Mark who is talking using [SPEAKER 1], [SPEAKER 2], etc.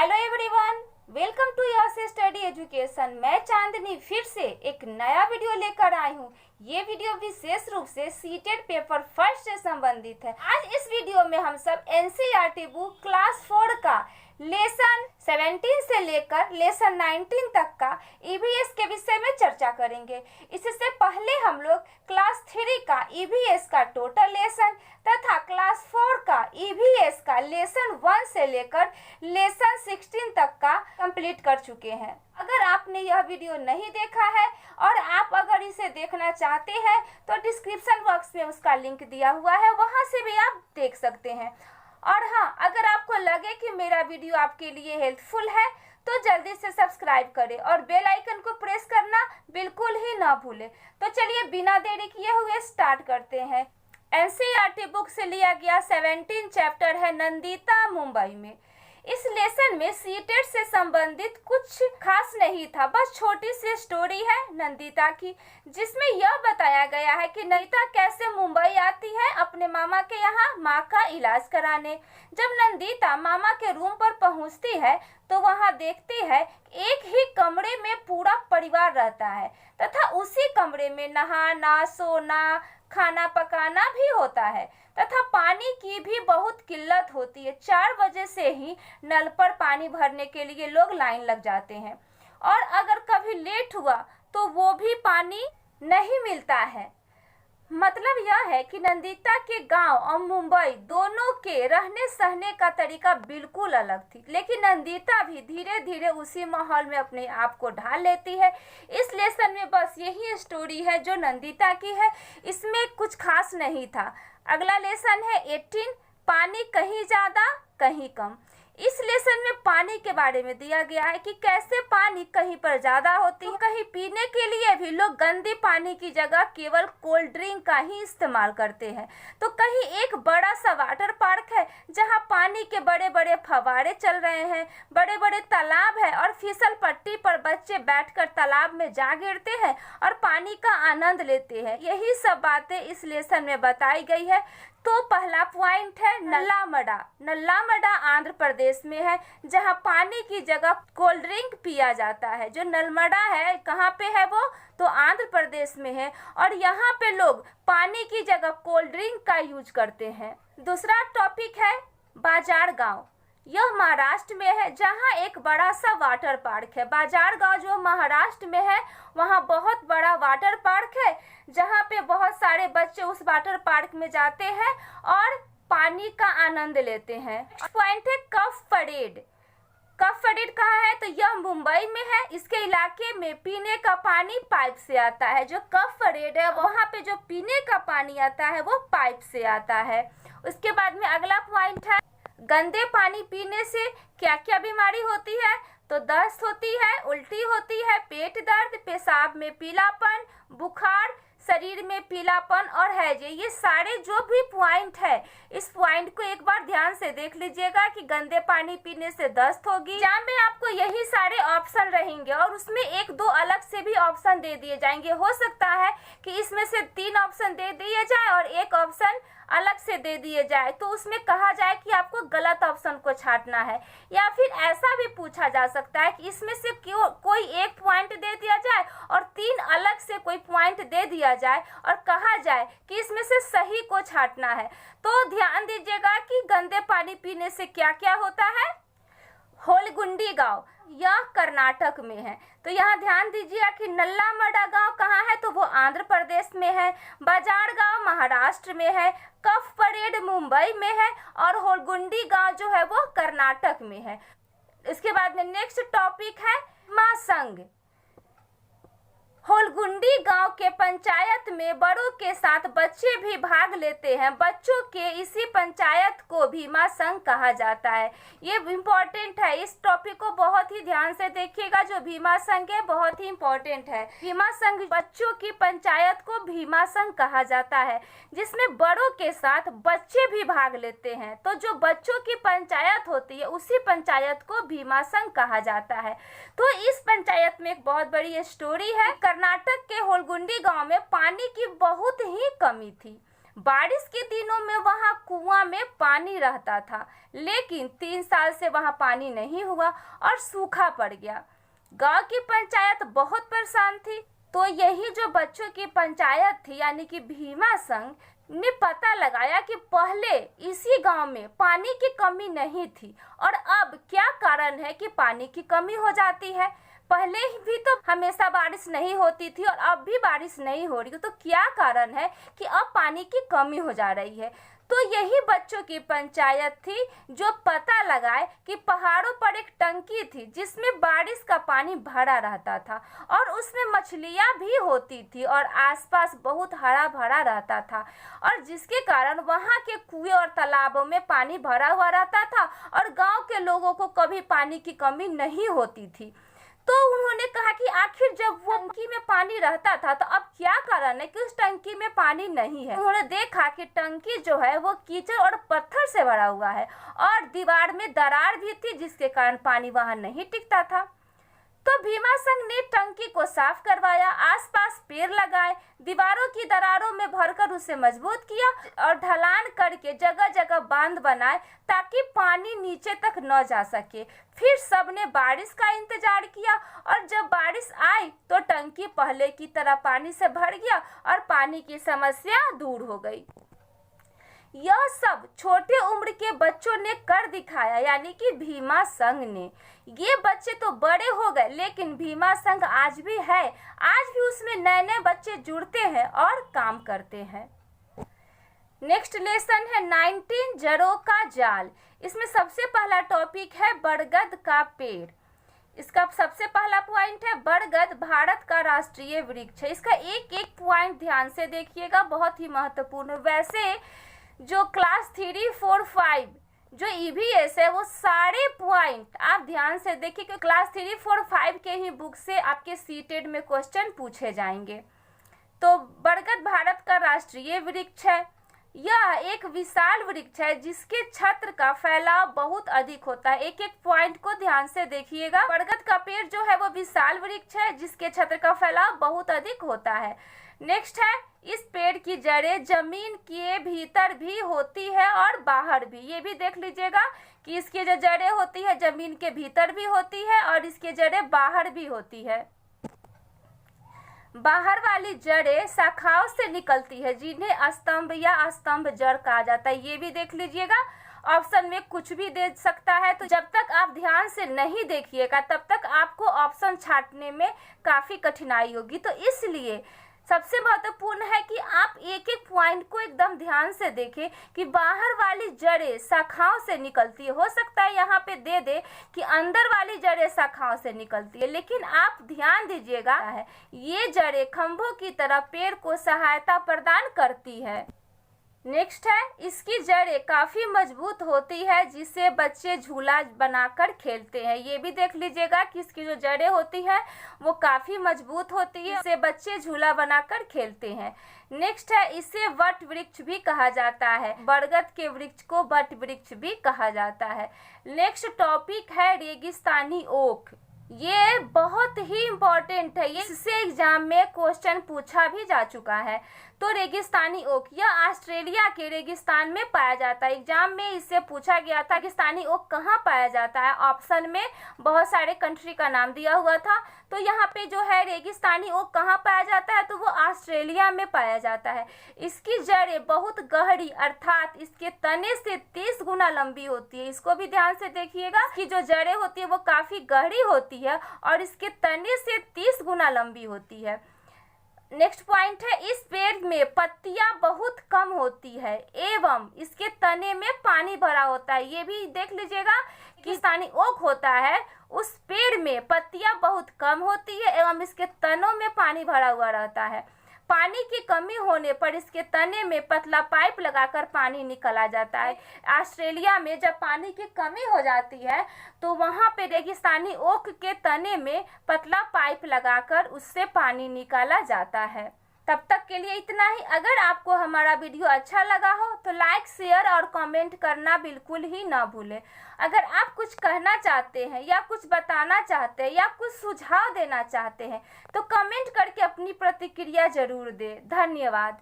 [SPEAKER 1] Hello everyone, welcome to your study education. मैं चांदनी फिर से एक नया वीडियो लेकर आई हूँ। ये वीडियो विशेष रूप से सीटेड पेपर फर्स्ट से संबंधित है। आज इस वीडियो में हम सब एनसीईआरटी बुक क्लास 4 का लेसन 17 से लेकर लेसन 19 तक का ईवीएस के विषय में चर्चा करेंगे। इससे पहले हम लोग क्लास 3 का ईवीएस का टोटल लेसन तथा क्लास 4 का ईवीएस का लेसन 1 से लेकर लेसन 16 तक का कंप्लीट कर चुके हैं। अगर आपने यह वीडियो नहीं देखा है और आप अगर इसे देखना चाहते हैं तो डिस्क्रिप्शन बॉक्स में उसका लिंक दिया हुआ है, वहां से भी आप देख सकते हैं। और हाँ, अगर आपको लगे कि मेरा वीडियो आपके लिए हेल्पफुल है तो जल्दी से सब्सक्राइब करें और बेल आइकन को प्रेस करना बिल्कुल ही ना भूलें। तो चलिए बिना देरी किए हुए स्टार्ट करते हैं। एनसीईआरटी बुक से लिया गया 17 चैप्टर है नंदिता मुंबई में। इस लेसन में सीटेट से संबंधित कुछ खास नहीं था, बस छोटी सी स्टोरी है नंदिता की, जिसमें यह बताया गया है कि नंदिता कैसे मुंबई आती है अपने मामा के यहाँ माँ का इलाज कराने। जब नंदिता मामा के रूम पर पहुँचती है तो वहाँ देखती है एक ही कमरे में पूरा परिवार रहता है तथा उसी कमरे में नहाना, सोना, खाना पकाना भी होता है तथा पानी की भी बहुत किल्लत होती है। 4 बजे से ही नल पर पानी भरने के लिए लोग लाइन लग जाते हैं और अगर कभी लेट हुआ तो वो भी पानी नहीं मिलता है। मतलब यह है कि नंदिता के गांव और मुंबई दोनों के रहने सहने का तरीका बिल्कुल अलग थी, लेकिन नंदिता भी धीरे धीरे उसी माहौल में अपने आप को ढाल लेती है। इस लेसन में बस यही स्टोरी है जो नंदिता की है, इसमें कुछ खास नहीं था। अगला लेसन है 18, पानी कहीं ज्यादा कहीं कम। इस लेसन में पानी के बारे में दिया गया है कि कैसे पानी कहीं पर ज्यादा होती है, कहीं पीने के लिए भी लोग गंदे पानी की जगह केवल कोल्ड ड्रिंक का ही इस्तेमाल करते हैं, तो कहीं एक बड़ा सा वाटर पार्क है जहां पानी के बड़े बड़े फव्वारे चल रहे हैं, बड़े बड़े तालाब है और फिसल पट्टी पर बच्चे बैठकर तालाब में जा गिरते हैं और पानी का आनंद लेते हैं। यही सब बातें इस लेसन में बताई गई है। तो पहला पॉइंट है नल्लामड़ा। नल्लामड़ा आंध्र प्रदेश में है जहां पानी की जगह कोल्ड ड्रिंक पिया जाता है। जो नलमड़ा है कहाँ पे है वो, तो आंध्र प्रदेश में है और यहाँ पे लोग पानी की जगह कोल्ड ड्रिंक का यूज करते हैं। दूसरा टॉपिक है बाजार गांव। यह महाराष्ट्र में है जहां एक बड़ा सा वाटर पार्क है। बाजार गांव जो महाराष्ट्र में है वहां बहुत बड़ा वाटर पार्क है जहां पे बहुत सारे बच्चे उस वाटर पार्क में जाते हैं और पानी का आनंद लेते हैं। पॉइंट है कफ परेड। कफ परेड कहाँ है, तो यह मुंबई में है। इसके इलाके में पीने का पानी पाइप से आता है। जो कफ परेड है वहाँ पे जो पीने का पानी आता है वो पाइप से आता है। उसके बाद में अगला पॉइंट है गंदे पानी पीने से क्या क्या बीमारी होती है, तो दस्त होती है, उल्टी होती है, पेट दर्द, पेशाब में पीलापन, बुखार, शरीर में पीलापन और हैजे। ये सारे जो भी पॉइंट है इस पॉइंट को एक बार ध्यान से देख लीजिएगा कि गंदे पानी पीने से दस्त होगी। एग्जाम में आपको यही सारे ऑप्शन रहेंगे और उसमें 1-2 अलग से भी ऑप्शन दे दिए जाएंगे। हो सकता है कि इसमें से 3 ऑप्शन दे दिए जाए और 1 ऑप्शन अलग से दे दिए जाए, तो उसमें कहा जाए कि आपको गलत ऑप्शन को छांटना है। या फिर ऐसा भी पूछा जा सकता है कि इसमें से कोई 1 पॉइंट दे दिया जाए और 3 अलग से कोई पॉइंट दे दिया जाए और कहा जाए कि इसमें से सही को छांटना है। तो ध्यान दीजिएगा कि गंदे पानी पीने से क्या क्या होता है। होलगुंडी गांव यह कर्नाटक में है, तो यहाँ ध्यान दीजिए कि नल्लामड़ा गांव कहाँ है, तो वो आंध्र प्रदेश में है। बाजार गांव महाराष्ट्र में है। कफ परेड मुंबई में है और होलगुंडी गांव जो है वो कर्नाटक में है। इसके बाद में नेक्स्ट टॉपिक है माँ संघ। होलगुंडी गांव के पंचायत में बड़ों के साथ बच्चे भी भाग लेते हैं। बच्चों के इसी पंचायत को भीमा संघ कहा जाता है। ये इम्पोर्टेंट है, इस टॉपिक को बहुत ही ध्यान से देखिएगा। जो भीमा संघ है बहुत ही इम्पोर्टेंट है। भीमा संघ बच्चों की पंचायत को भीमा संघ कहा जाता है, जिसमें बड़ों के साथ बच्चे भी भाग लेते हैं। तो जो बच्चों की पंचायत होती है उसी पंचायत को भीमा संघ कहा जाता है। तो इस पंचायत में एक बहुत बड़ी स्टोरी है। कर्नाटक के होलगुंडी गांव में पानी की बहुत ही कमी थी। बारिश के दिनों में वहां कुआं में पानी रहता था, लेकिन 3 साल से वहां पानी नहीं हुआ और सूखा पड़ गया। गांव की पंचायत बहुत परेशान थी। तो यही जो बच्चों की पंचायत थी यानी कि भीमा संघ ने पता लगाया कि पहले इसी गांव में पानी की कमी नहीं थी और अब क्या कारण है कि पानी की कमी हो जाती है। पहले भी तो हमेशा बारिश नहीं होती थी और अब भी बारिश नहीं हो रही, तो क्या कारण है कि अब पानी की कमी हो जा रही है। तो यही बच्चों की पंचायत थी जो पता लगाए कि पहाड़ों पर एक टंकी थी जिसमें बारिश का पानी भरा रहता था और उसमें मछलियां भी होती थी और आसपास बहुत हरा भरा रहता था, और जिसके कारण वहां के कुएं और तालाबों में पानी भरा हुआ रहता था और गांव के लोगों को कभी पानी की कमी नहीं होती थी। तो उन्होंने कहा कि आखिर जब वो टंकी में पानी रहता था तो अब क्या कारण है कि उस टंकी में पानी नहीं है। उन्होंने देखा कि टंकी जो है वो कीचड़ और पत्थर से भरा हुआ है और दीवार में दरार भी थी जिसके कारण पानी वहां नहीं टिकता था। तो भीमा संघ ने टंकी को साफ करवाया, आसपास पेड़ लगाए, दीवारों की दरारों में भरकर उसे मजबूत किया और ढलान करके जगह जगह बांध बनाए ताकि पानी नीचे तक न जा सके। फिर सबने बारिश का इंतजार किया और जब बारिश आई तो टंकी पहले की तरह पानी से भर गया और पानी की समस्या दूर हो गई। यह सब छोटे उम्र के बच्चों ने कर दिखाया, यानी कि भीमा संघ ने। ये बच्चे तो बड़े हो गए लेकिन भीमा संघ आज भी है, आज भी उसमें नए नए बच्चे जुड़ते हैं और काम करते हैं। नेक्स्ट लेसन है 19 जड़ों का जाल। इसमें सबसे पहला टॉपिक है बरगद का पेड़। इसका सबसे पहला पॉइंट है बरगद भारत का राष्ट्रीय वृक्ष है। इसका एक एक पॉइंट ध्यान से देखिएगा, बहुत ही महत्वपूर्ण। वैसे जो क्लास 3, 4, 5 जो ईवीएस है वो सारे पॉइंट आप ध्यान से देखिए कि क्लास 3, 4, 5 के ही बुक से आपके सीटेड में क्वेश्चन पूछे जाएंगे। तो बरगद भारत का राष्ट्रीय वृक्ष है। यह एक विशाल वृक्ष है जिसके छत्र का फैलाव बहुत अधिक होता है। एक एक पॉइंट को ध्यान से देखिएगा। बरगद का पेड़ जो है वो विशाल वृक्ष है जिसके छत्र का फैलाव बहुत अधिक होता है। नेक्स्ट है इस पेड़ की जड़ें जमीन के भीतर भी होती है और बाहर भी। ये भी देख लीजिएगा कि इसकी जो जड़ें होती है जमीन के भीतर भी होती है और इसकी जड़ें बाहर भी होती है। बाहर वाली जड़ें शाखाओं से निकलती है जिन्हें स्तंभ या स्तंभ जड़ कहा जाता है। ये भी देख लीजिएगा, ऑप्शन में कुछ भी दे सकता है। तो जब तक आप ध्यान से नहीं देखिएगा तब तक आपको ऑप्शन छांटने में काफी कठिनाई होगी। तो इसलिए सबसे महत्वपूर्ण है कि आप एक एक पॉइंट को एकदम ध्यान से देखें कि बाहर वाली जड़ें शाखाओं से निकलती है। हो सकता है यहाँ पे दे दे कि अंदर वाली जड़ें शाखाओं से निकलती है, लेकिन आप ध्यान दीजिएगा ये जड़ें खंभों की तरह पेड़ को सहायता प्रदान करती है। नेक्स्ट है इसकी जड़ें काफी मजबूत होती है जिससे बच्चे झूला बनाकर खेलते हैं। ये भी देख लीजिएगा कि इसकी जो जड़ें होती है वो काफी मजबूत होती है, इससे बच्चे झूला बनाकर खेलते हैं। नेक्स्ट है इसे वट वृक्ष भी कहा जाता है। बरगद के वृक्ष को वट वृक्ष भी कहा जाता है। नेक्स्ट टॉपिक है रेगिस्तानी ओक। ये बहुत ही इम्पोर्टेंट है, ये इससे एग्जाम में क्वेश्चन पूछा भी जा चुका है। तो रेगिस्तानी ओक यह ऑस्ट्रेलिया के रेगिस्तान में पाया जाता है। एग्जाम में इससे पूछा गया था रेगिस्तानी ओक कहाँ पाया जाता है। ऑप्शन में बहुत सारे कंट्री का नाम दिया हुआ था, तो यहाँ पे जो है रेगिस्तानी ओक कहाँ पाया जाता है तो वो ऑस्ट्रेलिया में पाया जाता है। इसकी जड़ें बहुत गहरी अर्थात इसके तने से 30 गुना लंबी होती है। इसको भी ध्यान से देखिएगा कि जो जड़ें होती है वो काफी गहरी होती है और इसके तने से 30 गुना लंबी होती है। नेक्स्ट पॉइंट है इस पेड़ में पत्तियां बहुत कम होती है एवं इसके तने में पानी भरा होता है। ये भी देख लीजिएगा कि रेगिस्तानी ओक होता है उस पेड़ में पत्तियां बहुत कम होती है एवं इसके तनों में पानी भरा हुआ रहता है। पानी की कमी होने पर इसके तने में पतला पाइप लगाकर पानी निकाला जाता है। ऑस्ट्रेलिया में जब पानी की कमी हो जाती है तो वहाँ पे रेगिस्तानी ओक के तने में पतला पाइप लगाकर उससे पानी निकाला जाता है। तब तक के लिए इतना ही। अगर आपको हमारा वीडियो अच्छा लगा हो तो लाइक, शेयर और कमेंट करना बिल्कुल ही ना भूलें। अगर आप कुछ कहना चाहते हैं या कुछ बताना चाहते हैं या कुछ सुझाव देना चाहते हैं तो कमेंट करके अपनी प्रतिक्रिया जरूर दें। धन्यवाद।